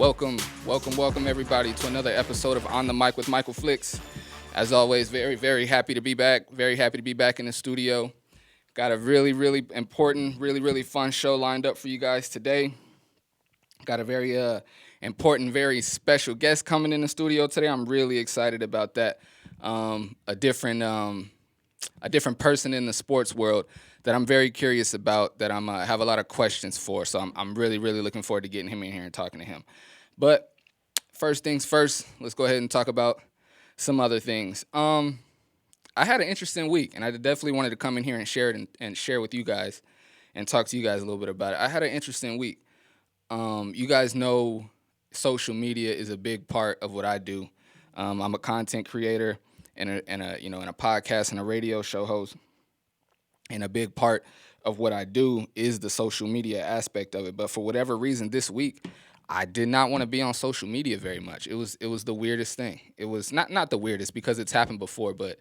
Welcome everybody to another episode of On the Mic with Michael Flix. As always, very happy to be back. Very happy to be back in the studio. Got a really important, really fun show lined up for you guys today. Got a very important, very special guest coming in the studio today. I'm really excited about that. A different person in the sports world that I'm very curious about, that I'm have a lot of questions for. So I'm really looking forward to getting him in here and talking to him. But first things first, let's go ahead and talk about some other things. I had an interesting week, and I definitely wanted to come in here and share it and share with you guys and talk to you guys a little bit about it. I had an interesting week. You guys know social media is a big part of what I do. I'm a content creator and a podcast and a radio show host. And a big part of what I do is the social media aspect of it. But for whatever reason, this week, I did not want to be on social media very much. It was the weirdest thing. It was not the weirdest because it's happened before, but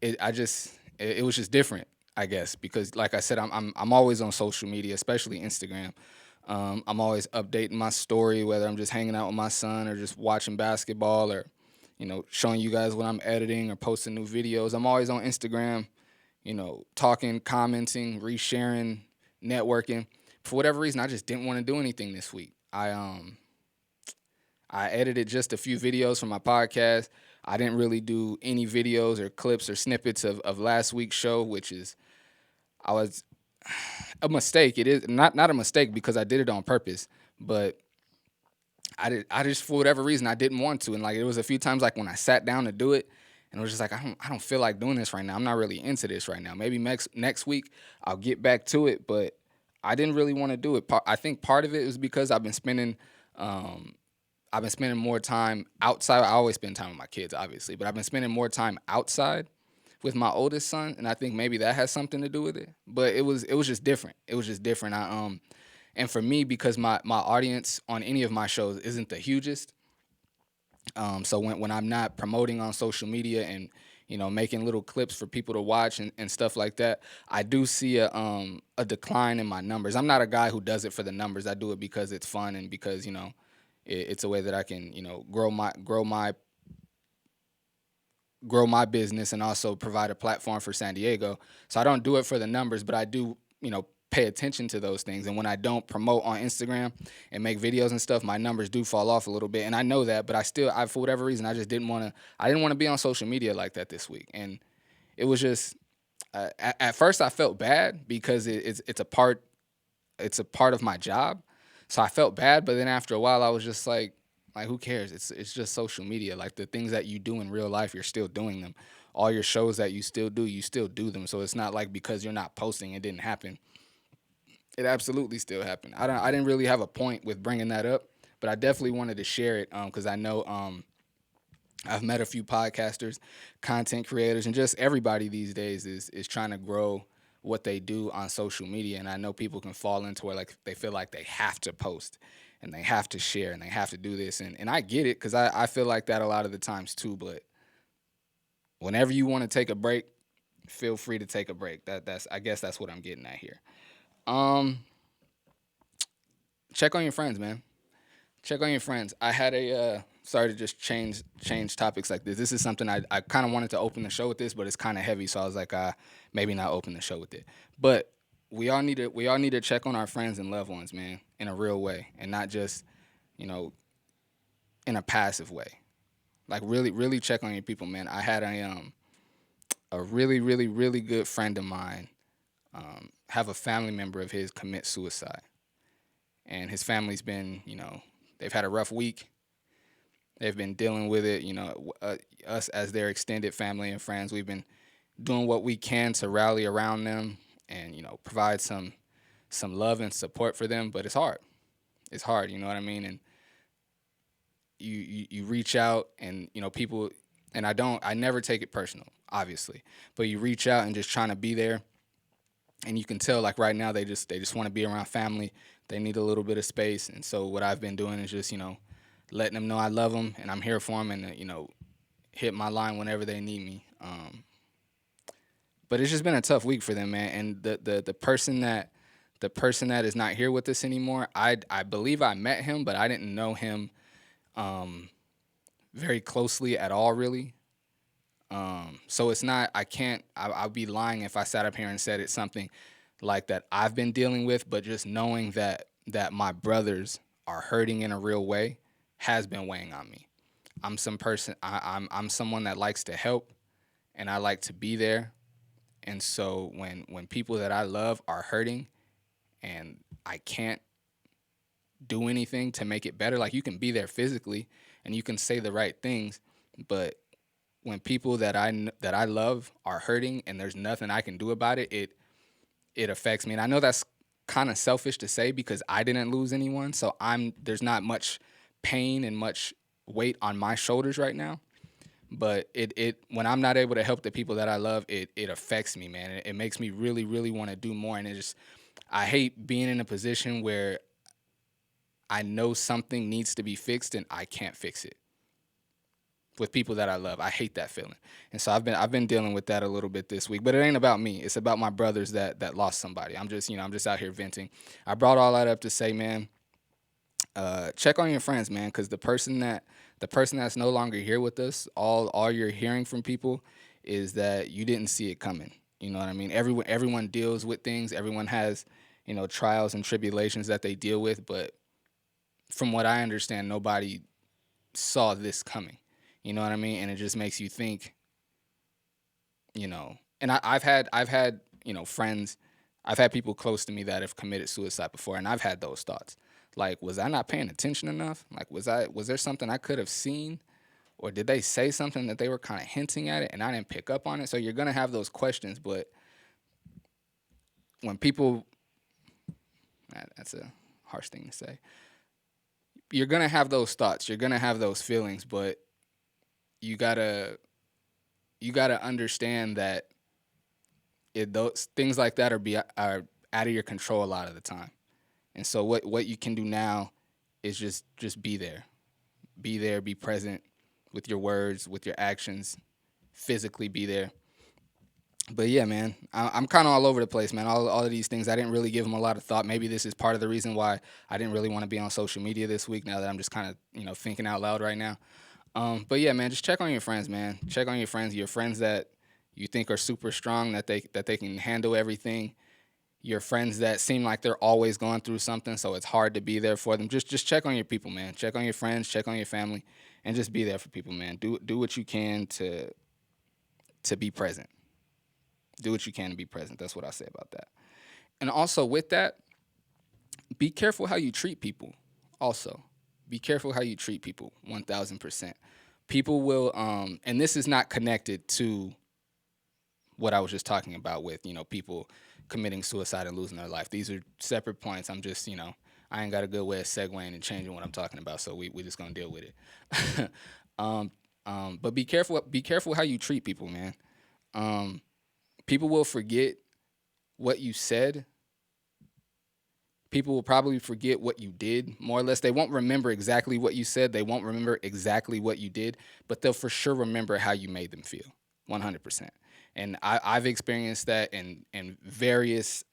it was just different, I guess, because like I said, I'm always on social media, especially Instagram. I'm always updating my story, whether I'm just hanging out with my son or just watching basketball or, showing you guys what I'm editing or posting new videos. I'm always on Instagram, talking, commenting, resharing, networking. For whatever reason, I just didn't want to do anything this week. I edited just a few videos for my podcast. I didn't really do any videos or clips or snippets of last week's show, which is a mistake. It is not a mistake because I did it on purpose, but I just for whatever reason I didn't want to. And like it was a few times like when I sat down to do it, and it was just like I don't feel like doing this right now. I'm not really into this right now. Maybe next week I'll get back to it, but I didn't really want to do it. I think part of it is because I've been spending more time outside. I always spend time with my kids, obviously, but I've been spending more time outside with my oldest son, and I think maybe that has something to do with it. But it was just different. It was just different. And for me, because my audience on any of my shows isn't the hugest, so when I'm not promoting on social media and making little clips for people to watch and stuff like that, I do see a decline in my numbers. I'm not a guy who does it for the numbers. I do it because it's fun and because it's a way that I can grow my business and also provide a platform for San Diego. So I don't do it for the numbers, but I do pay attention to those things. And when I don't promote on Instagram and make videos and stuff, my numbers do fall off a little bit. And I know that, but I for whatever reason, I just didn't want to be on social media like that this week. And it was just, at first I felt bad because it's a part of my job. So I felt bad, but then after a while I was just like who cares? It's just social media. Like the things that you do in real life, you're still doing them. All your shows that you still do them. So it's not like because you're not posting, it didn't happen. It absolutely still happened. I didn't really have a point with bringing that up, but I definitely wanted to share it because I know I've met a few podcasters, content creators, and just everybody these days is trying to grow what they do on social media. And I know people can fall into where like they feel like they have to post and they have to share and they have to do this. And I get it because I feel like that a lot of the times too. But whenever you want to take a break, feel free to take a break. I guess that's what I'm getting at here. Check on your friends, man. Check on your friends. I had sorry to just change topics like this. This is something I kind of wanted to open the show with this, but it's kind of heavy, so I was like, maybe not open the show with it. But we all need to check on our friends and loved ones, man, in a real way, and not just, in a passive way. Like really check on your people, man. I had a really good friend of mine have a family member of his commit suicide. And his family's been, they've had a rough week. They've been dealing with it. Us as their extended family and friends, we've been doing what we can to rally around them and, provide some love and support for them. But it's hard. It's hard, you know what I mean? And you reach out and, people, and I never take it personal, obviously. But you reach out and just trying to be there. And you can tell, like right now, they just want to be around family. They need a little bit of space. And so what I've been doing is just, letting them know I love them and I'm here for them and, hit my line whenever they need me. But it's just been a tough week for them, man. And the person that The person that is not here with us anymore, I believe I met him, but I didn't know him very closely at all, really. So it's not, I'll be lying if I sat up here and said it's something like that I've been dealing with, but just knowing that my brothers are hurting in a real way has been weighing on me. I'm someone that likes to help and I like to be there. And so when people that I love are hurting and I can't do anything to make it better, like you can be there physically and you can say the right things, but when people that I love are hurting and there's nothing I can do about it, it affects me. And I know that's kind of selfish to say because I didn't lose anyone, so there's not much pain and much weight on my shoulders right now. But it when I'm not able to help the people that I love, it affects me, man. It makes me really really want to do more, and I hate being in a position where I know something needs to be fixed and I can't fix it with people that I love. I hate that feeling. And so I've been dealing with that a little bit this week. But it ain't about me. It's about my brothers that lost somebody. I'm just out here venting. I brought all that up to say, man, check on your friends, man, because the person that's no longer here with us, all you're hearing from people is that you didn't see it coming. You know what I mean? Everyone deals with things. Everyone has, trials and tribulations that they deal with. But from what I understand, nobody saw this coming. You know what I mean? And it just makes you think, and I've had, friends, I've had people close to me that have committed suicide before, and I've had those thoughts. Like, was I not paying attention enough? Like, was there something I could have seen? Or did they say something that they were kind of hinting at it and I didn't pick up on it? So you're going to have those questions, but when people, that's a harsh thing to say. You're going to have those thoughts. You're going to have those feelings, but you gotta understand that those things like that are out of your control a lot of the time. And so what you can do now is just be there, be present with your words, with your actions, physically be there. But yeah, man, I'm kind of all over the place, man. All of these things, I didn't really give them a lot of thought. Maybe this is part of the reason why I didn't really want to be on social media this week. Now that I'm just kind of thinking out loud right now. But yeah, man, just check on your friends, man. Check on your friends that you think are super strong, that they can handle everything. Your friends that seem like they're always going through something, so it's hard to be there for them. Just check on your people, man. Check on your friends, check on your family, and just be there for people, man. Do what you can to be present. Do what you can to be present. That's what I say about that. And also with that, be careful how you treat people. Also, be careful how you treat people. 1,000%. People will, and this is not connected to what I was just talking about with people committing suicide and losing their life. These are separate points. I'm just I ain't got a good way of segueing and changing what I'm talking about, so we just gonna deal with it. But be careful. Be careful how you treat people, man. People will forget what you said. People will probably forget what you did, more or less. They won't remember exactly what you said. They won't remember exactly what you did, but they'll for sure remember how you made them feel, 100%. And I've experienced that in various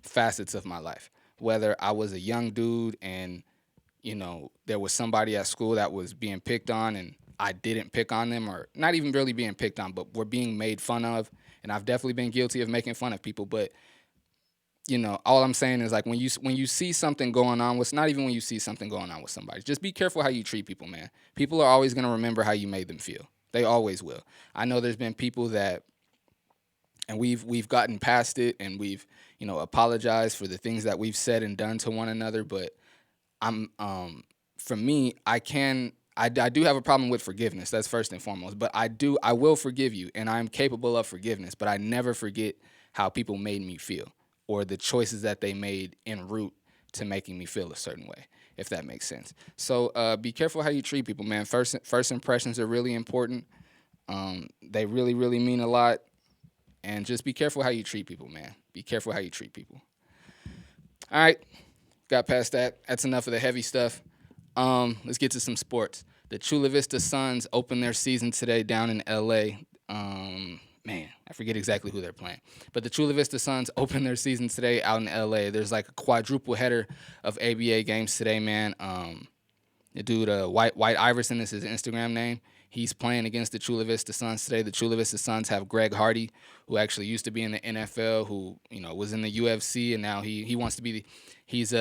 facets of my life. Whether I was a young dude and, there was somebody at school that was being picked on and I didn't pick on them, or not even really being picked on, but were being made fun of. And I've definitely been guilty of making fun of people, but all I'm saying is, like, when you see something going on with, not even when you see something going on with somebody, just be careful how you treat people, man. People are always going to remember how you made them feel. They always will. I know there's been people that, and we've gotten past it, and we've apologized for the things that we've said and done to one another, but for me, I do have a problem with forgiveness. That's first and foremost, but I will forgive you, and I'm capable of forgiveness, but I never forget how people made me feel, or the choices that they made en route to making me feel a certain way, if that makes sense. So be careful how you treat people, man. First impressions are really important. They really, really mean a lot. And just be careful how you treat people, man. Be careful how you treat people. All right, got past that. That's enough of the heavy stuff. Let's get to some sports. The Chula Vista Suns opened their season today down in L.A. man, I forget exactly who they're playing. But the Chula Vista Suns open their season today out in L.A. There's like a quadruple header of ABA games today, man. The dude, White Iverson is his Instagram name. He's playing against the Chula Vista Suns today. The Chula Vista Suns have Greg Hardy, who actually used to be in the NFL, who was in the UFC, and now he wants to be he's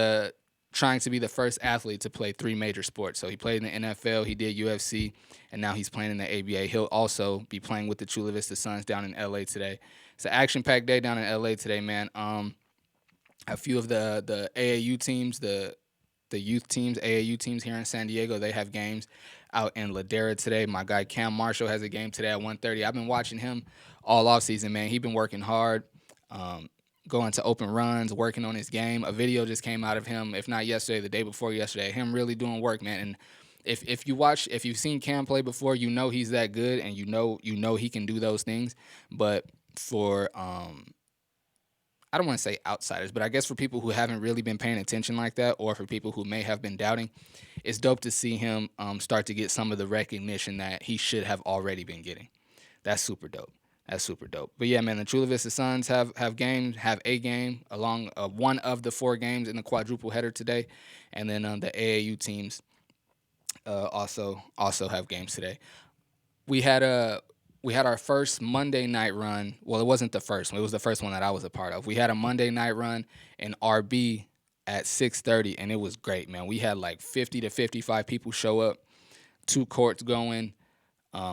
trying to be the first athlete to play 3 major sports. So he played in the NFL, he did UFC, and now he's playing in the ABA. He'll also be playing with the Chula Vista Suns down in LA today. It's an action-packed day down in LA today, man. A few of the AAU teams, the youth teams, AAU teams here in San Diego, they have games out in Ladera today. My guy Cam Marshall has a game today at 1:30. I've been watching him all offseason, man. He's been working hard, going to open runs, working on his game. A video just came out of him, if not yesterday, the day before yesterday, him really doing work, man. And if you've seen Cam play before, he's that good, and you know he can do those things. But for I don't want to say outsiders, but I guess for people who haven't really been paying attention like that, or for people who may have been doubting, it's dope to see him start to get some of the recognition that he should have already been getting. That's super dope. But yeah, man, the Chula Vista Suns have a game along one of the 4 games in the quadruple header today, and then the AAU teams also have games today. We had our first Monday night run. Well, it wasn't the first one. It was the first one that I was a part of. We had a Monday night run in RB at 6:30, and it was great, man. We had like 50 to 55 people show up, 2 courts going,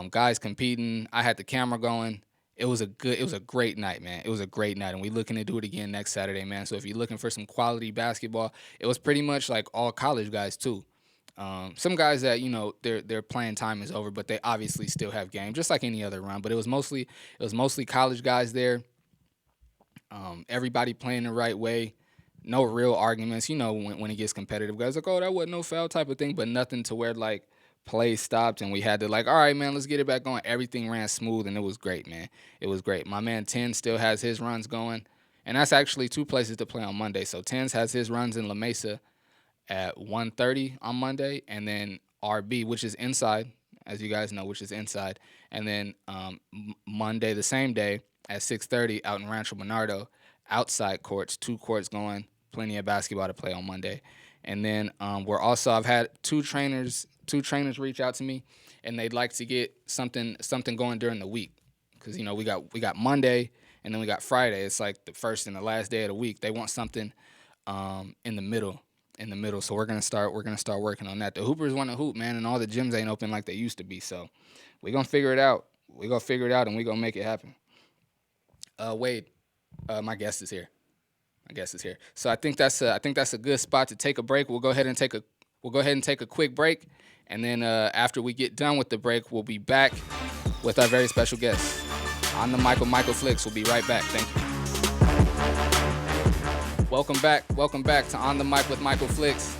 guys competing. I had the camera going. It was a great night, man. It was a great night, and we're looking to do it again next Saturday, man. So if you're looking for some quality basketball, it was pretty much like all college guys too. Some guys that their playing time is over, but they obviously still have game, just like any other run. But it was mostly college guys there. Everybody playing the right way, no real arguments. When it gets competitive, guys like, oh, that wasn't no foul type of thing, but nothing to where like play stopped and we had to like, all right, man, let's get it back going. Everything ran smooth and it was great, man. It was great. My man Tens still has his runs going, and that's actually 2 places to play on Monday. So Tens has his runs in La Mesa at 1:30 on Monday, and then RB, which is inside, as you guys know, and then Monday, the same day, at 6:30 out in Rancho Bernardo, outside courts, 2 courts going, plenty of basketball to play on Monday. And then I've had two trainers reach out to me, and they'd like to get something going during the week, because we got Monday, and then we got Friday. It's like the first and the last day of the week. They want something in the middle. So we're gonna start working on that. The Hoopers want to hoop, man, and all the gyms ain't open like they used to be. So we're gonna figure it out. And we're gonna make it happen. Wade, my guest is here. So I think that's a good spot to take a break. We'll go ahead and take a quick break, and then after we get done with the break, we'll be back with our very special guest on the mic with Michael Flix. We'll be right back. Thank you. Welcome back to On the Mic with Michael Flix.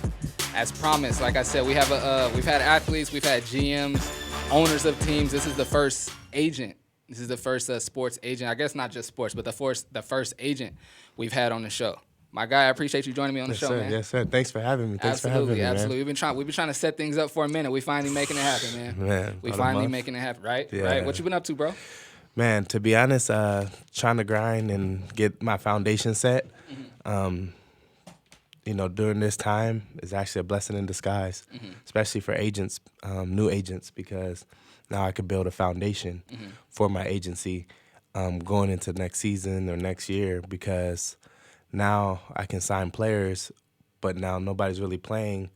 As promised, like I said, we've had athletes, we've had GMs, owners of teams. This is the first agent. This is the first sports agent. I guess not just sports, but the first agent we've had on the show. My guy, I appreciate you joining me on the show, man. Yes, sir. Thanks for having me. Absolutely. Man. We've been trying to set things up for a minute. We finally making it happen, man. We finally making it happen, right? Yeah. Right. What you been up to, bro? Man, to be honest, trying to grind and get my foundation set. During this time is actually a blessing in disguise, especially for agents, new agents, because now I could build a foundation for my agency going into next season or next year, because now I can sign players, but now nobody's really playing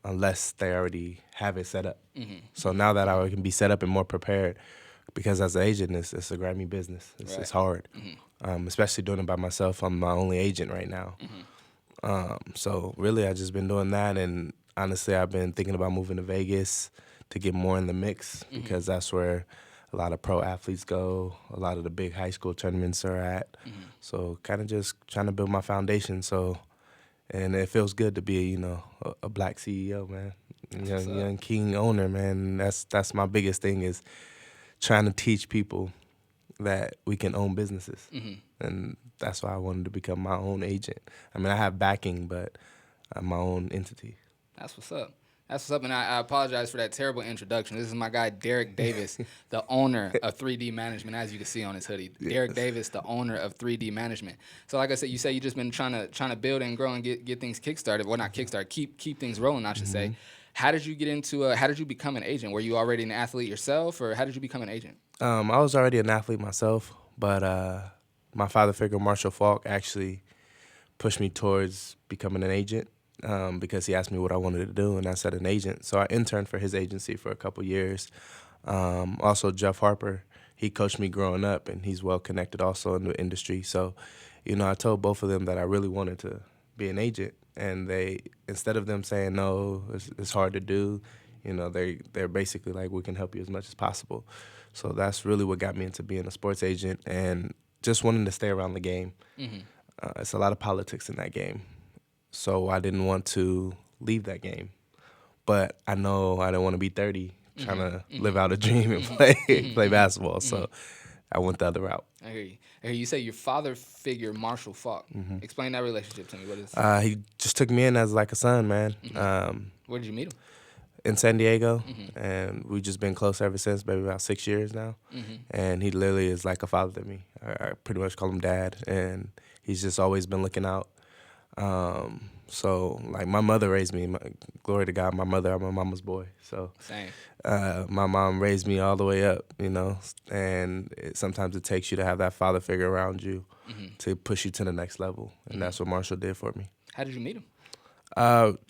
unless they already have it set up. So now that I can be set up and more prepared, because as an agent, it's a grimy business. It's hard, especially doing it by myself. I'm my only agent right now. So really, I've just been doing that, and honestly, I've been thinking about moving to Vegas to get more in the mix, because that's where a lot of pro athletes go, a lot of the big high school tournaments are at. So kind of just trying to build my foundation. And it feels good to be, a black CEO, man, young king owner, man. That's my biggest thing, is trying to teach people that we can own businesses. And that's why I wanted to become my own agent. I mean, I have backing, but I'm my own entity. That's what's up. That's what's up, and I apologize for that terrible introduction. This is my guy, Derrick Davis, the owner of 3D Management, as you can see on his hoodie. Yes. Derrick Davis, the owner of 3D Management. So, like I said, you say you just been trying to build and grow and get things kickstarted. Well, not kickstart, keep things rolling, I should say. How did you get into? How did you become an agent? Were you already an athlete yourself, or how did you become an agent? I was already an athlete myself, but my father figure, Marshall Faulk, actually pushed me towards becoming an agent because he asked me what I wanted to do, and I said an agent. So I interned for his agency for a couple years. Also, Jeff Harper, he coached me growing up, and he's well connected also in the industry. So, I told both of them that I really wanted to be an agent, and they, instead of them saying no, it's hard to do, they're basically like, we can help you as much as possible. So that's really what got me into being a sports agent and just wanting to stay around the game. It's a lot of politics in that game. So I didn't want to leave that game. But I know I didn't want to be 30 trying to live out a dream and play basketball. So I went the other route. I hear you. You say your father figure, Marshall Faulk. Explain that relationship to me. What is? He just took me in as like a son, man. Where did you meet him? In San Diego, and we've just been close ever since, maybe about 6 years now. And he literally is like a father to me. I pretty much call him dad, and he's just always been looking out. So, like, my mother raised me. Glory to God, I'm a mama's boy. So, Same. my mom raised me all the way up, and sometimes it takes you to have that father figure around you to push you to the next level, and that's what Marshall did for me. How did you meet him?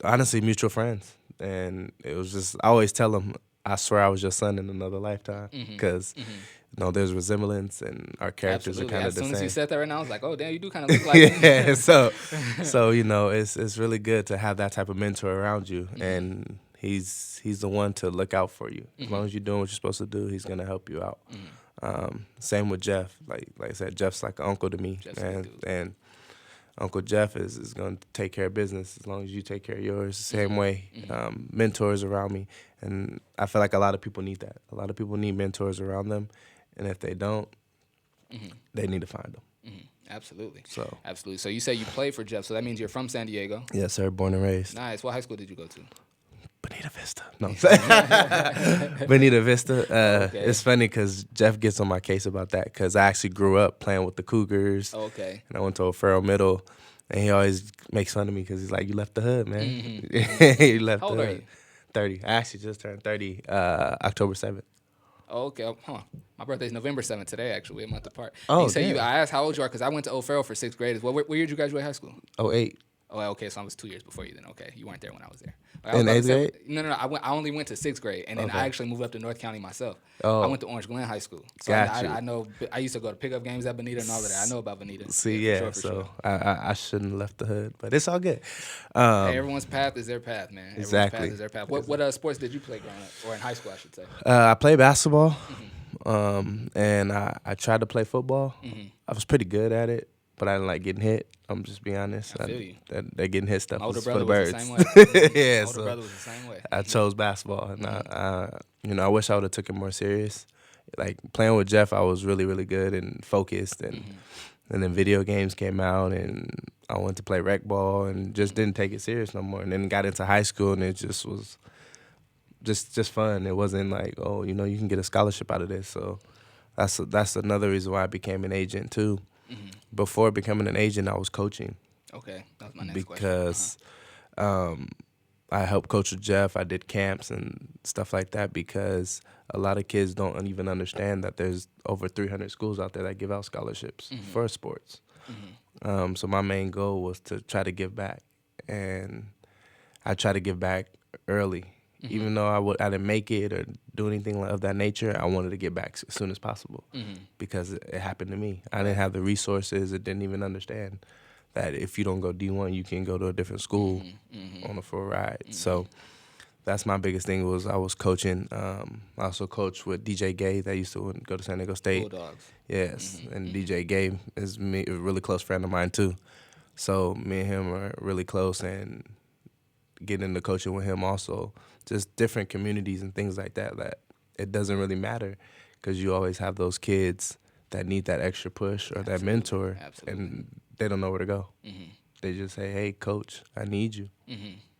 Honestly, mutual friends. And it was just, I always tell him, I swear I was your son in another lifetime. Because, there's resemblance and our characters are kind of the same. As soon as you said that right now, I was like, oh, damn, you do kind of look like him. Yeah, so it's really good to have that type of mentor around you. And he's the one to look out for you. As long as you're doing what you're supposed to do, he's going to help you out. Same with Jeff. Like I said, Jeff's like an uncle to me. And Uncle Jeff is going to take care of business as long as you take care of yours. Same way, mentors around me. And I feel like a lot of people need that. A lot of people need mentors around them. And if they don't, they need to find them. Absolutely. So Absolutely. So you say you played for Jeff, so that means you're from San Diego. Yes, sir. Born and raised. Nice. What high school did you go to? Bonita Vista. No. Bonita Vista. Okay. It's funny because Jeff gets on my case about that because I actually grew up playing with the Cougars. Okay. And I went to O'Farrell Middle. And he always makes fun of me because he's like, you left the hood, man. You left How the old are hood. you? 30. I actually just turned 30 October 7th. Oh, okay. My birthday's November 7th today, actually. A month apart. Oh, you say damn. I asked how old you are because I went to O'Farrell for 6th grade. What year did you graduate high school? 08. Oh, okay. So I was 2 years before you then. Okay. You weren't there when I was there. In 8th grade? No. I only went to 6th grade, and then Okay. I actually moved up to North County myself. Oh. I went to Orange Glen High School. So Got you. I know. I used to go to pickup games at Bonita and all of that. I know about Bonita. See, for sure. I shouldn't have left the hood, but it's all good. Hey, everyone's path is their path, man. Everyone's Exactly. path is their path. What sports did you play growing up, or in high school, I should say? I played basketball, and I tried to play football. I was pretty good at it, but I didn't like getting hit. I'm just being honest. I feel you. That getting hit stuff My older was for brother the was birds. the same way. Yeah, My older so brother was the same way. I chose basketball, and I wish I would have took it more serious. Like playing with Jeff, I was really, really good and focused, and then video games came out, and I went to play rec ball, and just didn't take it serious no more. And then got into high school, and it just was just fun. It wasn't like, oh, you can get a scholarship out of this. So that's another reason why I became an agent too. Before becoming an agent, I was coaching. Okay, that was my next Because I helped coach with Jeff. I did camps and stuff like that because a lot of kids don't even understand that there's over 300 schools out there that give out scholarships for sports. So my main goal was to try to give back, and I try to give back early. Even though I didn't make it or do anything of that nature, I wanted to get back as soon as possible because it happened to me. I didn't have the resources. I didn't even understand that if you don't go D1, you can go to a different school on a full ride. So that's my biggest thing was I was coaching. I also coached with DJ Gay that used to go to San Diego State. Bulldogs. Yes, and DJ Gay is a really close friend of mine too. So me and him are really close, and getting into coaching with him also. Just different communities and things like that it doesn't really matter because you always have those kids that need that extra push or that mentor, and they don't know where to go. They just say, hey, coach, I need you.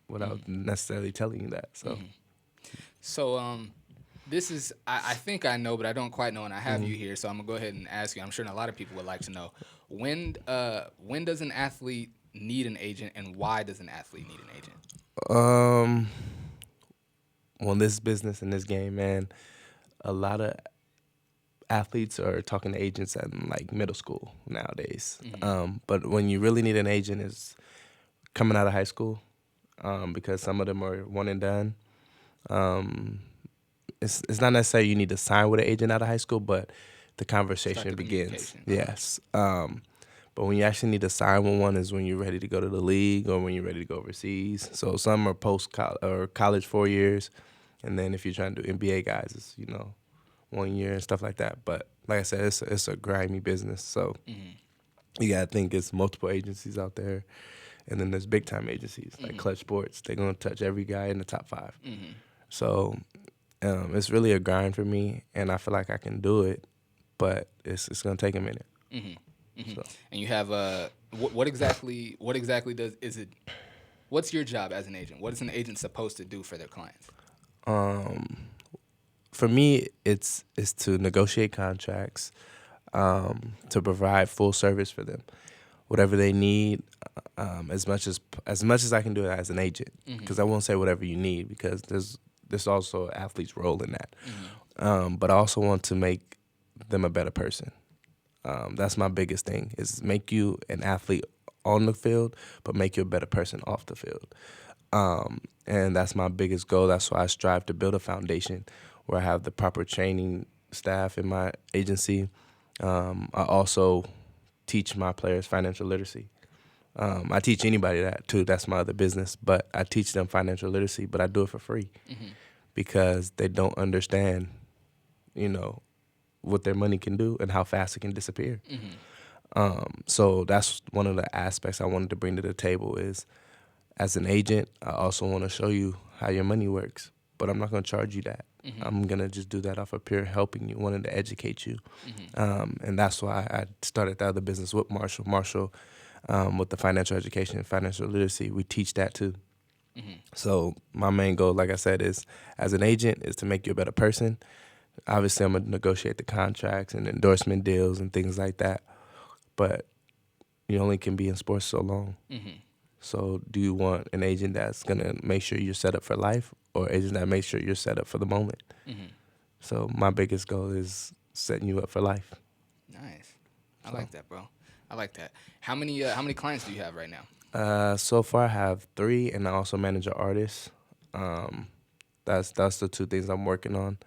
without necessarily telling you that. So So this is I think I know, but I don't quite know, and I have you here, so I'm gonna go ahead and ask you. I'm sure a lot of people would like to know when does an athlete need an agent, and why does an athlete need an agent? um, well, this business and this game, man, a lot of athletes are talking to agents at like middle school nowadays. But when you really need an agent is coming out of high school, because some of them are one and done. Um, it's not necessarily you need to sign with an agent out of high school, but the conversation the begins. communication. Yes. But when you actually need to sign with one is when you're ready to go to the league or when you're ready to go overseas. So some are or college 4 years, and then if you're trying to do NBA guys, it's 1 year and stuff like that. But like I said, it's a grimy business. So you gotta think it's multiple agencies out there, and then there's big time agencies like Clutch Sports. They're gonna touch every guy in the top 5. So it's really a grind for me, and I feel like I can do it, but it's gonna take a minute. So. And you have what exactly does is it? What's your job as an agent? What is an agent supposed to do for their clients? For me, it's to negotiate contracts, to provide full service for them, whatever they need, as much as I can do it as an agent. Because I won't say whatever you need, because there's also an athlete's role in that. But I also want to make them a better person. That's my biggest thing, is make you an athlete on the field, but make you a better person off the field. And that's my biggest goal. That's why I strive to build a foundation where I have the proper training staff in my agency. I also teach my players financial literacy. I teach anybody that too. That's my other business. But I teach them financial literacy, but I do it for free because they don't understand, what their money can do and how fast it can disappear. So that's one of the aspects I wanted to bring to the table is, as an agent, I also want to show you how your money works, but I'm not going to charge you that. I'm going to just do that off of pure helping you, wanting to educate you. And that's why I started the other business with Marshall, with the financial education and financial literacy. We teach that too. So my main goal, like I said, is as an agent is to make you a better person. Obviously, I'm going to negotiate the contracts and endorsement deals and things like that. But you only can be in sports so long. So do you want an agent that's going to make sure you're set up for life, or an agent that makes sure you're set up for the moment? So my biggest goal is setting you up for life. Nice. I like that, bro. I like that. How many clients do you have right now? So far, I have 3, and I also manage an artist. That's the 2 things I'm working on.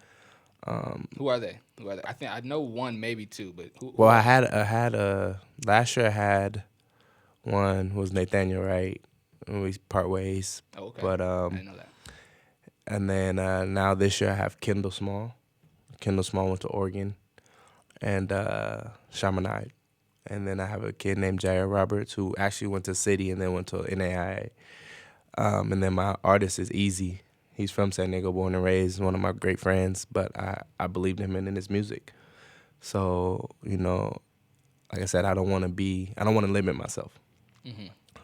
Who are they? I think I know one, maybe 2, but who? Well, I had last year I had one who was Nathaniel Wright, and we part ways. Oh, okay. But I didn't know that. and then now this year I have Kendall Small. Kendall Small went to Oregon, and Chaminade. And then I have a kid named Jair Roberts who actually went to City and then went to NAIA. And then my artist is Easy. He's from San Diego, born and raised, one of my great friends, but I believed him in his music. So, like I said, I don't want to limit myself.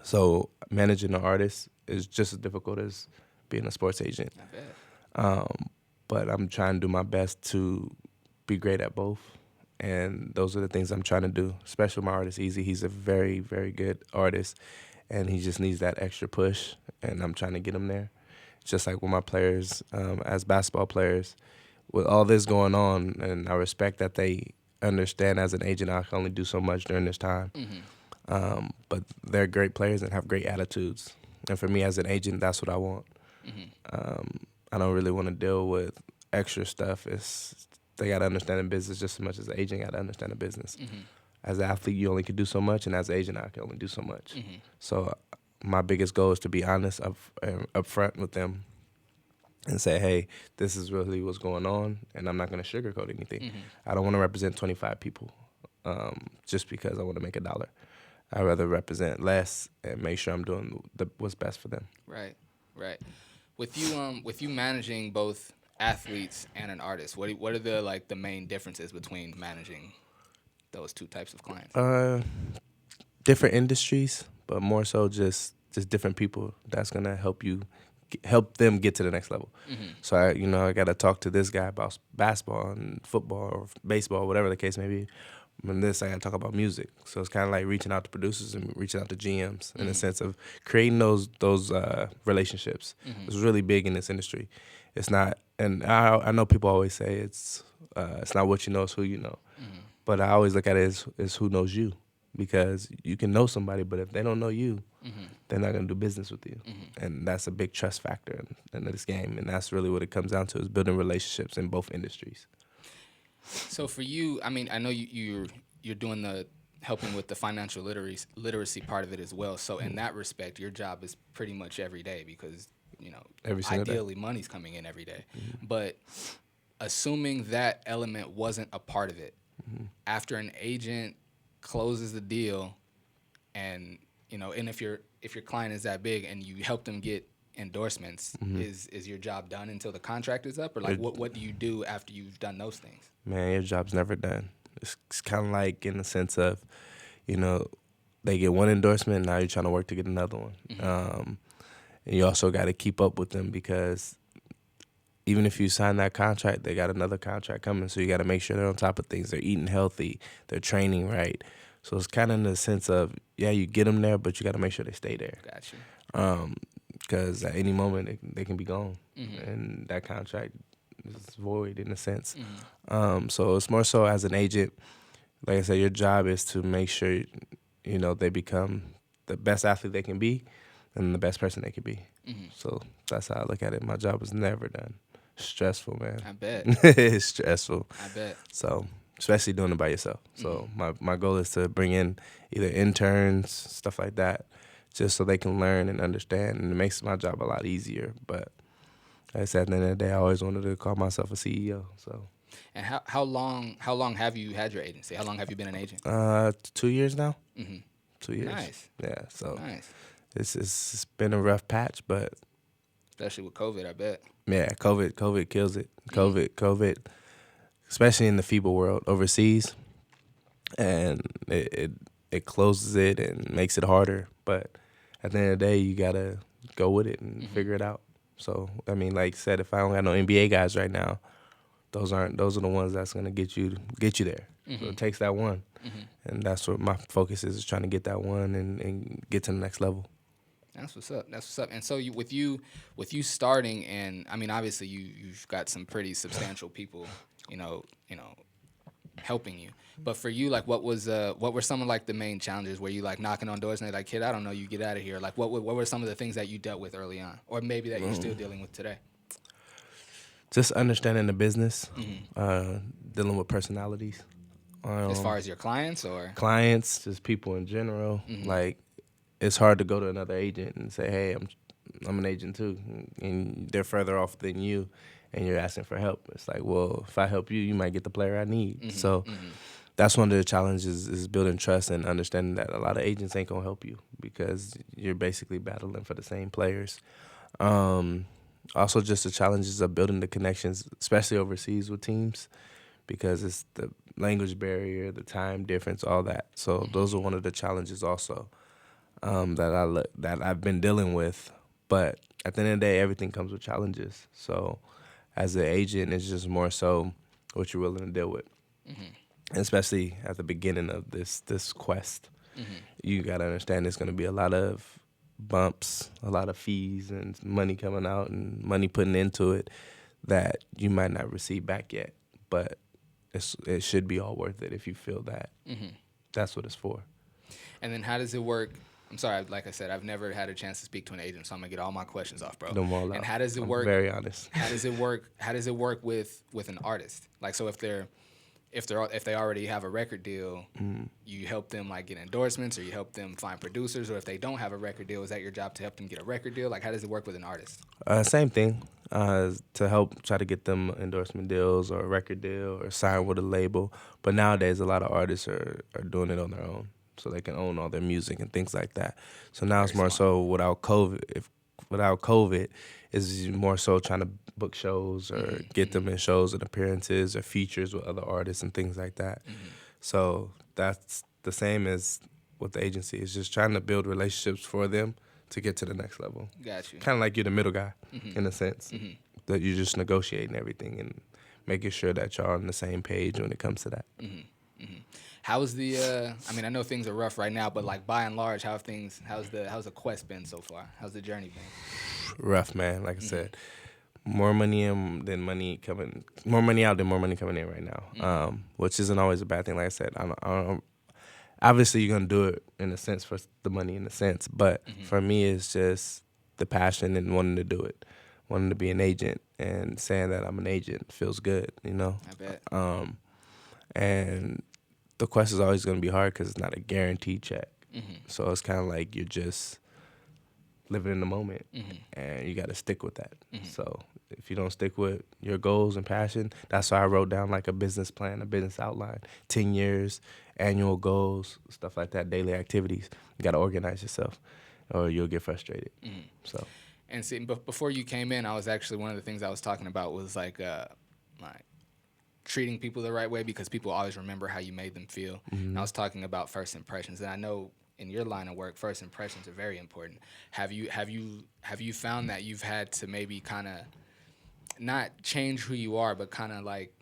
So managing an artist is just as difficult as being a sports agent. I bet. But I'm trying to do my best to be great at both. And those are the things I'm trying to do, especially with my artist, Easy. He's a very, very good artist, and he just needs that extra push, and I'm trying to get him there. Just like with my players, as basketball players, with all this going on, and I respect that they understand as an agent I can only do so much during this time. But they're great players and have great attitudes. And for me as an agent, that's what I want. I don't really want to deal with extra stuff. They got to understand the business just as much as the agent got to understand the business. As an athlete, you only can do so much, and as an agent, I can only do so much. So my biggest goal is to be honest up front with them and say, hey, this is really what's going on, and I'm not going to sugarcoat anything. I don't want to represent 25 people just because I want to make $1. I'd rather represent less and make sure I'm doing what's best for them. Right. With you managing both athletes and an artist, what are the main differences between managing those 2 types of clients? Different industries, but more so just just different people that's gonna help them get to the next level. So I got to talk to this guy about basketball and football or baseball, whatever the case may be. And this, I got to talk about music. So it's kind of like reaching out to producers and reaching out to GMs in the sense of creating those relationships. It's really big in this industry. It's not, and I know people always say it's not what you know, it's who you know. But I always look at it as who knows you, because you can know somebody, but if they don't know you, they're not going to do business with you. And that's a big trust factor in this game. And that's really what it comes down to, is building relationships in both industries. So for you, I mean, I know you're doing the helping with the financial literacy part of it as well. So in that respect, your job is pretty much every day, because ideally money's coming in every day. But assuming that element wasn't a part of it, after an agent closes the deal, and and if your client is that big and you help them get endorsements, is your job done until the contract is up, or like what do you do after you've done those things? Man, your job's never done. It's kind of like in the sense of, they get one endorsement, now you're trying to work to get another one. And you also got to keep up with them, because even if you sign that contract, they got another contract coming. So you got to make sure they're on top of things. They're eating healthy. They're training right. So it's kind of in the sense of, you get them there, but you got to make sure they stay there. Gotcha. Because at any moment they can be gone, and that contract is void in a sense. So it's more so as an agent, like I said, your job is to make sure they become the best athlete they can be and the best person they can be. So that's how I look at it. My job is never done. Stressful, man. I bet. It's stressful. I bet. So especially doing it by yourself. So my goal is to bring in either interns, stuff like that, just so they can learn and understand, and it makes my job a lot easier. But like I said, at the end of the day, I always wanted to call myself a CEO. So. And how long have you had your agency? How long have you been an agent? 2 years now. 2 years. Nice. Yeah. So Nice. It's been a rough patch, but Especially with COVID, I bet. yeah, COVID kills it. COVID, especially in the FIBA world overseas, and it closes it and makes it harder. But at the end of the day, you gotta go with it and figure it out. So I mean, like I said, if I don't got no NBA guys right now, those are the ones that's gonna get you there. So it takes that one, and that's what my focus is trying to get that one and get to the next level. That's what's up. That's what's up. And so with you starting, and I mean, obviously you've got some pretty substantial people, helping you. But for you, like, what were some of like the main challenges? Were you like knocking on doors and they're like, "Kid, I don't know, you get out of here." Like, what were some of the things that you dealt with early on, or maybe that you're still dealing with today? Just understanding the business, dealing with personalities. As far as your clients, or clients, just people in general. Like, it's hard to go to another agent and say, "Hey, I'm an agent too," and they're further off than you, and you're asking for help. It's like, well, if I help you, you might get the player I need. So that's one of the challenges, is building trust and understanding that a lot of agents ain't gonna help you, because you're basically battling for the same players. Also, just the challenges of building the connections, especially overseas with teams, because it's the language barrier, the time difference, all that. So those are one of the challenges also that I've been dealing with. But at the end of the day, everything comes with challenges. So as an agent, it's just more so what you're willing to deal with. And especially at the beginning of this quest, you got to understand there's going to be a lot of bumps, a lot of fees and money coming out and money putting into it that you might not receive back yet. But it should be all worth it if you feel that. That's what it's for. And then how does it work? I'm sorry, like I said, I've never had a chance to speak to an agent, so I'm gonna get all my questions off, bro. Them all out. And how does it work? I'm very honest. How does it work? How does it work with an artist? Like, so if they already have a record deal, you help them like get endorsements, or you help them find producers, or if they don't have a record deal, is that your job to help them get a record deal? Like, how does it work with an artist? Same thing. To help try to get them endorsement deals or a record deal or sign with a label. But nowadays, a lot of artists are doing it on their own, so they can own all their music and things like that. So now it's more so without COVID, is more so trying to book shows or get them in shows and appearances or features with other artists and things like that. So that's the same as with the agency. It's just trying to build relationships for them to get to the next level. Got you. Kind of like you're the middle guy in a sense, that you're just negotiating everything and making sure that y'all on the same page when it comes to that. How's the? I mean, I know things are rough right now, but like by and large, how's the quest been so far? How's the journey been? Rough, man. Like I said, more money in than money coming, more money out than more money coming in right now, which isn't always a bad thing. Like I said, I don't, obviously you're gonna do it in a sense for the money in a sense, but for me it's just the passion and wanting to do it, wanting to be an agent and saying that I'm an agent feels good, you know. I bet. And the quest is always gonna be hard because it's not a guaranteed check, so it's kind of like you're just living in the moment, and you got to stick with that. So if you don't stick with your goals and passion, that's why I wrote down like a business plan, a business outline, 10 years, annual goals, stuff like that, daily activities. You got to organize yourself or you'll get frustrated. So. And see, before you came in, I was actually, one of the things I was talking about was like treating people the right way, because people always remember how you made them feel. And I was talking about first impressions, and I know in your line of work, first impressions are very important. Have you found that you've had to maybe kind of not change who you are, but kind of like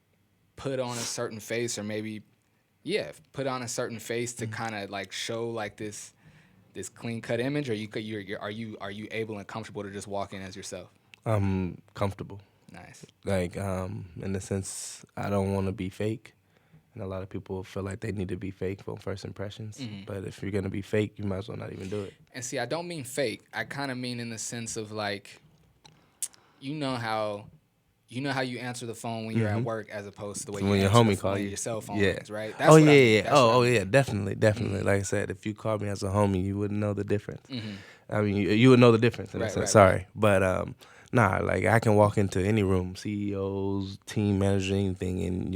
put on a certain face, or maybe put on a certain face to kind of like show like this clean cut image, or are you able and comfortable to just walk in as yourself? I'm comfortable. Nice. Like in the sense, I don't want to be fake. And a lot of people feel like they need to be fake for first impressions. But if you're going to be fake, you might as well not even do it. And see, I don't mean fake. I kind of mean in the sense of like, you know how you answer the phone when you're at work, as opposed to the way when you your answer homie the call phone you. your cell phone Yeah. rings, right? That's what I mean. Yeah. Definitely. Like I said, if you called me as a homie, you wouldn't know the difference. I mean, you would know the difference in a sense. Right. Sorry. But nah, like I can walk into any room, CEOs, team manager, anything, and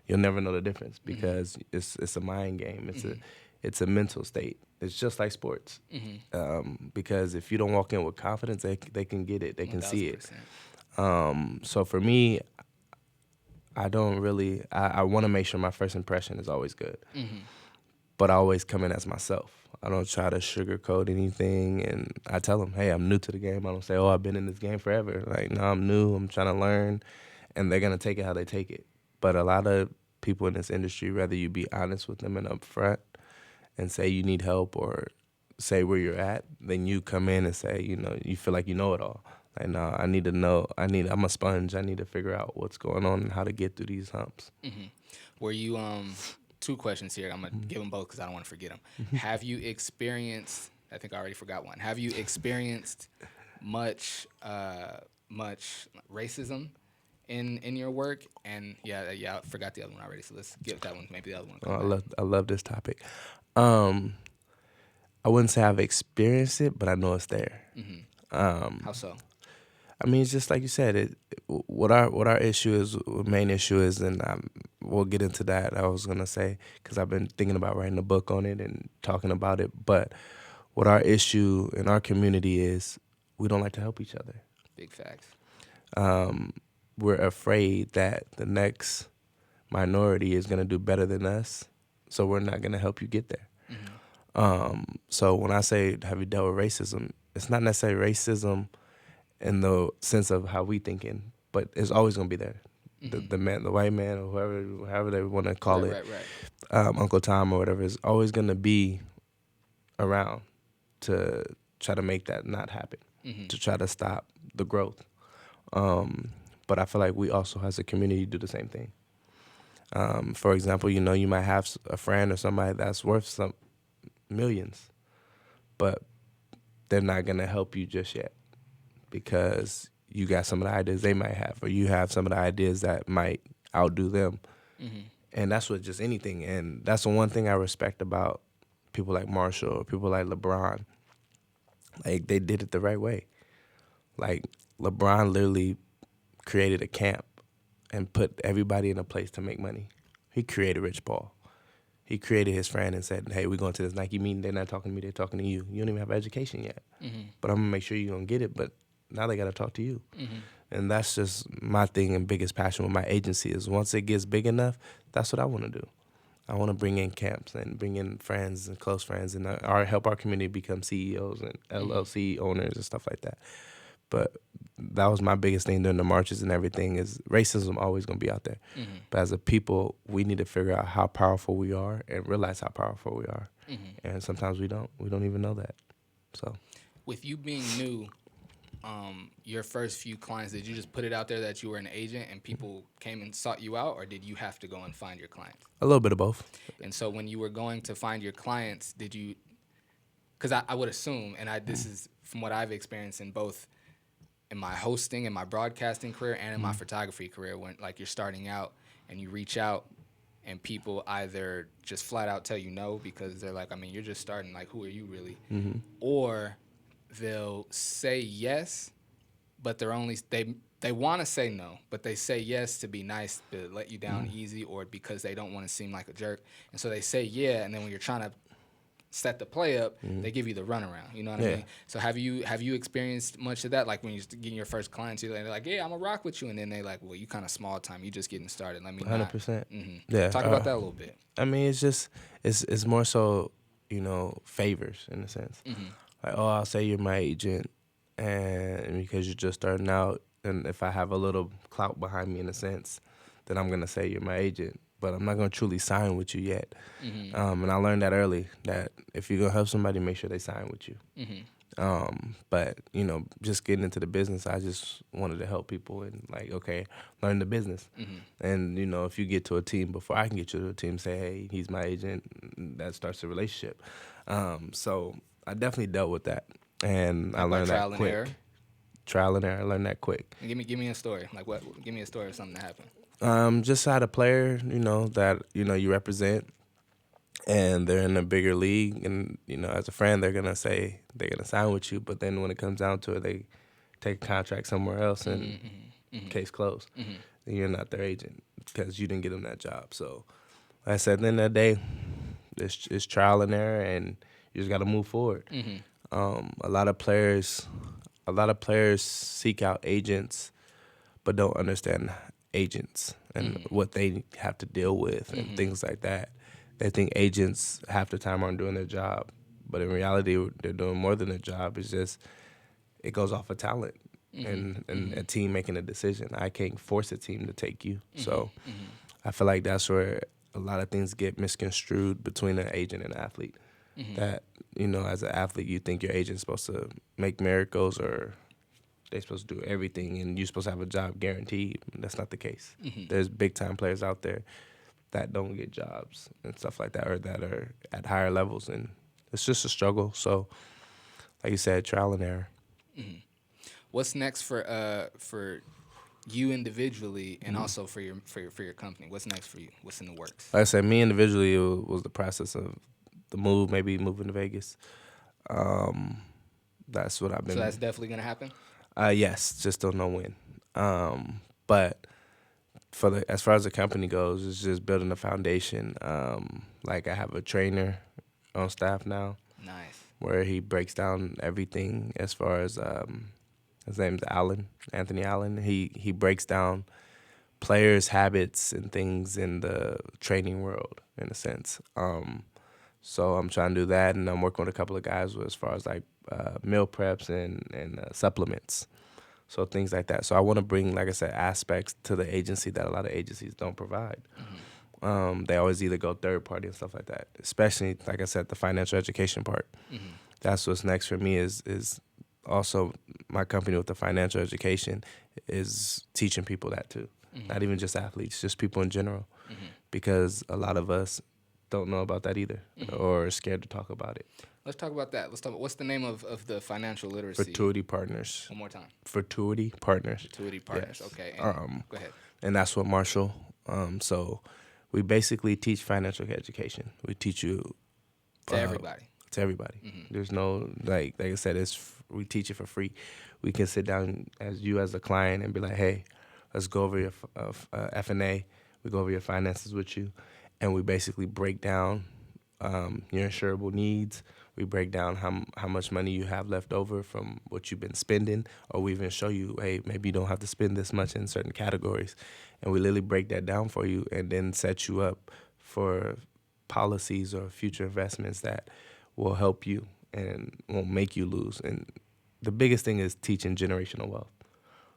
you'll never know the difference, because it's a mind game. It's a mental state. It's just like sports. Because if you don't walk in with confidence, they can get it. They can see it. So for me, I don't really. I want to make sure my first impression is always good. But I always come in as myself. I don't try to sugarcoat anything, and I tell them, hey, I'm new to the game. I don't say, oh, I've been in this game forever. Like, no, I'm new. I'm trying to learn, and they're gonna take it how they take it. But a lot of people in this industry, rather you be honest with them and upfront and say you need help or say where you're at, then you come in and say, you feel like you know it all. Like, no, I need to know. I'm a sponge. I need to figure out what's going on and how to get through these humps. Were you, two questions here. I'm going to give them both because I don't want to forget them. Have you experienced, I think I already forgot one. Have you experienced much racism in your work? And I forgot the other one already, so let's give that one, maybe the other one. I love this topic. I wouldn't say I've experienced it, but I know it's there. How so? I mean, it's just like you said. What our issue is, what main issue is, and we'll get into that. I was gonna say, because I've been thinking about writing a book on it and talking about it. But what our issue in our community is, we don't like to help each other. Big facts. We're afraid that the next minority is gonna do better than us, so we're not gonna help you get there. So when I say, have you dealt with racism, it's not necessarily racism in the sense of how we thinking, but it's always gonna be there. The man, the white man, or however they want to call it, Uncle Tom or whatever, is always gonna be around to try to make that not happen, to try to stop the growth. But I feel like we also, as a community, do the same thing. For example, you might have a friend or somebody that's worth some millions, but they're not gonna help you just yet because you got some of the ideas they might have, or you have some of the ideas that might outdo them. And that's with just anything. And that's the one thing I respect about people like Marshall or people like LeBron. Like, they did it the right way. Like, LeBron literally created a camp and put everybody in a place to make money. He created Rich Paul. He created his friend and said, hey, we're going to this Nike meeting. They're not talking to me. They're talking to you. You don't even have education yet. But I'm going to make sure you're going to get it. But now they got to talk to you. And that's just my thing and biggest passion with my agency is once it gets big enough, that's what I want to do. I want to bring in camps and bring in friends and close friends and help our community become CEOs and LLC owners and stuff like that. But that was my biggest thing during the marches and everything is racism always going to be out there. But as a people, we need to figure out how powerful we are and realize how powerful we are. And sometimes we don't. We don't even know that. So, with you being new, your first few clients, did you just put it out there that you were an agent and people came and sought you out, or did you have to go and find your clients? a little bit of both. And so when you were going to find your clients, did you, because I would assume, and this is from what I've experienced in both in my hosting and my broadcasting career and in my photography career, when like you're starting out and you reach out and people either just flat out tell you no because they're like, I mean, you're just starting, like, who are you really? Or they'll say yes, but they're only, they want to say no, but they say yes to be nice, to let you down easy, or because they don't want to seem like a jerk. And so they say yeah, and then when you're trying to set the play up, they give you the runaround. You know what I mean? So have you experienced much of that? Like when you're getting your first clients, they're like, yeah, I'm gonna rock with you, and then they like, well, you kind of small time, you just getting started. Let me 100%. Yeah. talk about that a little bit. I mean, it's just it's more so, favors in a sense. Like, oh, I'll say you're my agent, and because you're just starting out, and if I have a little clout behind me in a sense, then I'm gonna say you're my agent. But I'm not gonna truly sign with you yet. And I learned that early, that if you're gonna help somebody, make sure they sign with you. But just getting into the business, I just wanted to help people and learn the business. And if you get to a team before I can get you to a team, say, hey, he's my agent, that starts a relationship. So I definitely dealt with that, and I learned that quick. Trial and error. I learned that quick. And give me a story. Like what? Give me a story of something that happened. Just had a player, that you represent, and they're in a bigger league, and as a friend, they're gonna say they're gonna sign with you, but then when it comes down to it, they take a contract somewhere else, and case closed. Then you're not their agent because you didn't get them that job. So, like I said, at the end of the day, it's trial and error, and you just got to move forward. A lot of players seek out agents, but don't understand agents and what they have to deal with and things like that. They think agents half the time aren't doing their job, but in reality, they're doing more than their job. It's just it goes off of talent and a team making a decision. I can't force a team to take you, so I feel like that's where a lot of things get misconstrued between an agent and an athlete. That as an athlete, you think your agent's supposed to make miracles or they're supposed to do everything, and you're supposed to have a job guaranteed. That's not the case. There's big-time players out there that don't get jobs and stuff like that, or that are at higher levels, and it's just a struggle. So, like you said, trial and error. What's next for you individually, and also for your company? What's next for you? What's in the works? Like I said, me individually, it was the process of the move, maybe moving to Vegas. That's what I've been. So that's definitely gonna happen. Yes, just don't know when. But as far as the company goes, it's just building a foundation. I have a trainer on staff now. Nice. Where he breaks down everything as far as his name's Anthony Allen. He breaks down players' habits and things in the training world in a sense. So I'm trying to do that, and I'm working with a couple of guys as far as meal preps and supplements, so things like that. So I want to bring, like I said, aspects to the agency that a lot of agencies don't provide. They always either go third party and stuff like that, especially, like I said, the financial education part. That's what's next for me is also my company with the financial education is teaching people that too. Not even just athletes, just people in general, because a lot of us don't know about that either, or are scared to talk about it. Let's talk about that. What's the name of the financial literacy? Fertility Partners. One more time. Fertility Partners. Fertility Partners. Yes. Okay. Go ahead. And that's what Marshall. So we basically teach financial education. We teach you to everybody. To everybody. There's no like I said, we teach it for free. We can sit down as a client and be like, hey, let's go over your F&A. We go over your finances with you. And we basically break down your insurable needs. We break down how much money you have left over from what you've been spending, or we even show you, hey, maybe you don't have to spend this much in certain categories. And we literally break that down for you and then set you up for policies or future investments that will help you and won't make you lose. And the biggest thing is teaching generational wealth.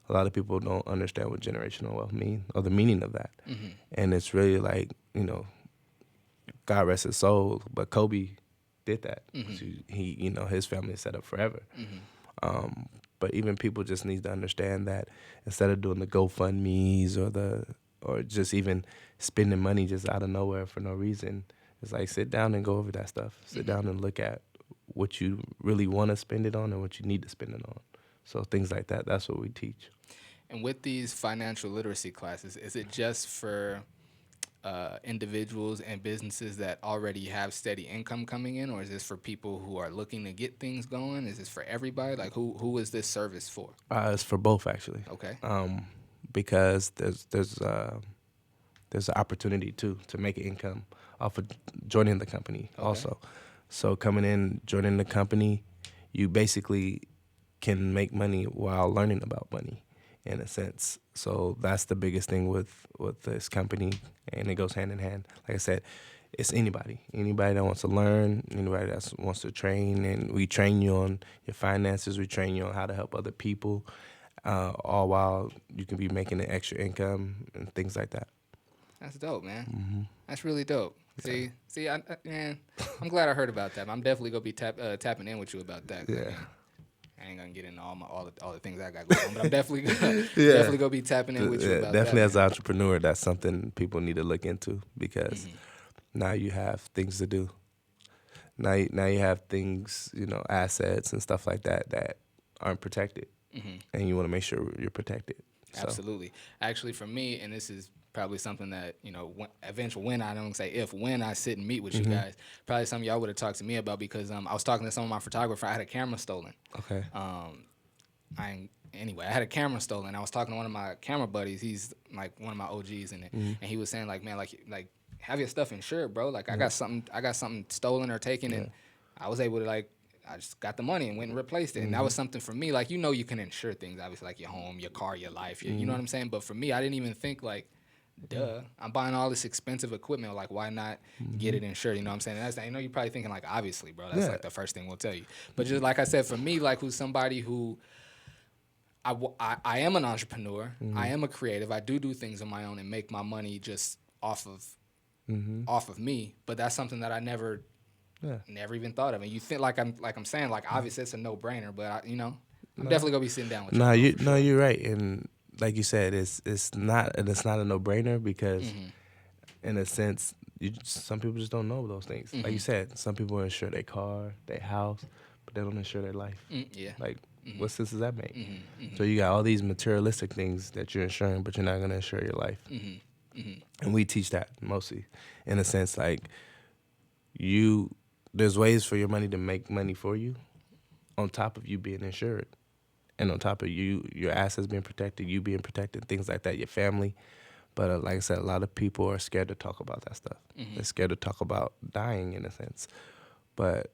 A lot of people don't understand what generational wealth means or the meaning of that. Mm-hmm. And it's really like, God rest his soul, but Kobe did that. Mm-hmm. So he, his family is set up forever. Mm-hmm. But even people just need to understand that instead of doing the GoFundMes or just even spending money just out of nowhere for no reason, it's like sit down and go over that stuff. Sit Mm-hmm. down and look at what you really want to spend it on and what you need to spend it on. So things like that, that's what we teach. And with these financial literacy classes, is it just for individuals and businesses that already have steady income coming in, or is this for people who are looking to get things going? Is this for everybody? Like, who is this service for? It's for both, actually. Okay. Because there's an opportunity to make an income off of joining the company also. So coming in, joining the company, you basically can make money while learning about money, in a sense. So that's the biggest thing with this company, and it goes hand in hand. Like I said, it's anybody that wants to learn, anybody that wants to train, and we train you on your finances, we train you on how to help other people, all while you can be making an extra income and things like that. That's dope, man. Mm-hmm. That's really dope. See, man, I'm glad I heard about that. I'm definitely gonna be tapping in with you about that. Yeah. I ain't gonna get into all the things I got going on, but I'm definitely gonna be tapping in with you about definitely that. As an entrepreneur, that's something people need to look into because now you have things to do. Now you have things, assets and stuff like that aren't protected, and you want to make sure you're protected. Absolutely. Actually, for me, and this is probably something that, when I don't say if, when I sit and meet with you guys, probably something y'all would have talked to me about because I was talking to some of my photographers. I had a camera stolen. Okay. I had a camera stolen. I was talking to one of my camera buddies. He's like one of my OGs in it, and he was saying like, man, like have your stuff insured, bro. Like I got something stolen or taken, and I was able to I just got the money and went and replaced it. And that was something for me. Like, you can insure things, obviously, like your home, your car, your life. You know what I'm saying? But for me, I didn't even think, duh, I'm buying all this expensive equipment. Like, why not get it insured? You know what I'm saying? And that's, you're probably thinking, obviously, bro. That's, the first thing we'll tell you. But just like I said, for me, who's somebody who I am an entrepreneur. I am a creative. I do things on my own and make my money just off of me. But that's something that I never even thought of. And you think I'm saying, obviously it's a no-brainer, but I'm definitely gonna be sitting down with you. You're right. And like you said, it's not a no-brainer because in a sense, some people just don't know those things. Like you said, some people insure their car, their house, but they don't insure their life. What sense does that make? So you got all these materialistic things that you're insuring, but you're not gonna insure your life. And we teach that mostly, in a sense, there's ways for your money to make money for you on top of you being insured and on top of your assets being protected, you being protected, things like that, your family. But like I said, a lot of people are scared to talk about that stuff. They're scared to talk about dying, in a sense. But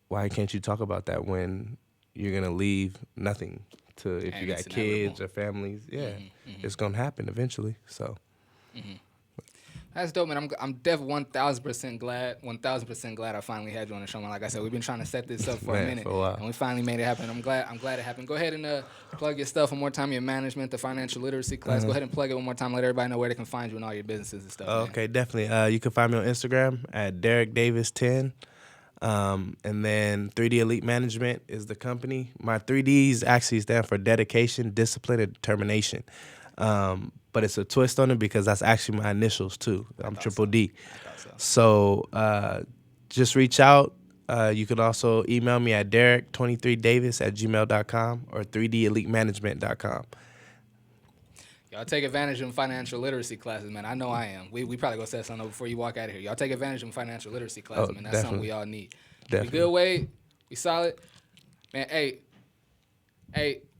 why can't you talk about that when you're going to leave nothing to, if you got kids or families? Yeah, it's going to happen eventually, so. That's dope, man. I'm definitely 1,000% glad I finally had you on the show, man. Like I said, we've been trying to set this up for a minute, for a while. And we finally made it happen. I'm glad it happened. Go ahead and plug your stuff one more time, your management, the financial literacy class. Go ahead and plug it one more time. Let everybody know where they can find you and all your businesses and stuff. Okay, definitely. You can find me on Instagram at Derrick Davis 10. And then 3D Elite Management is the company. My 3Ds actually stand for dedication, discipline, and determination. But it's a twist on it because that's actually my initials too. I'm Triple D. So just reach out. You can also email me at Derrick23Davis@gmail.com or 3delitemanagement.com. Y'all take advantage of financial literacy classes, man. I know I am. We probably gonna set something up before you walk out of here. Y'all take advantage of financial literacy classes, man. That's something we all need. Definitely. We good, Wade? We solid? Man, hey,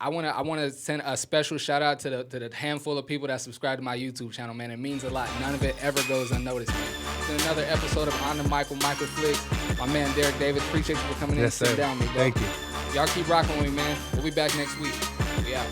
I wanna send a special shout out to the handful of people that subscribe to my YouTube channel, man. It means a lot. None of it ever goes unnoticed, man. It's been another episode of On the Mic with Michael Flix. My man Derrick Davis. Appreciate you for coming in and sitting down with me, bro. Thank you. Y'all keep rocking with me, man. We'll be back next week. We out.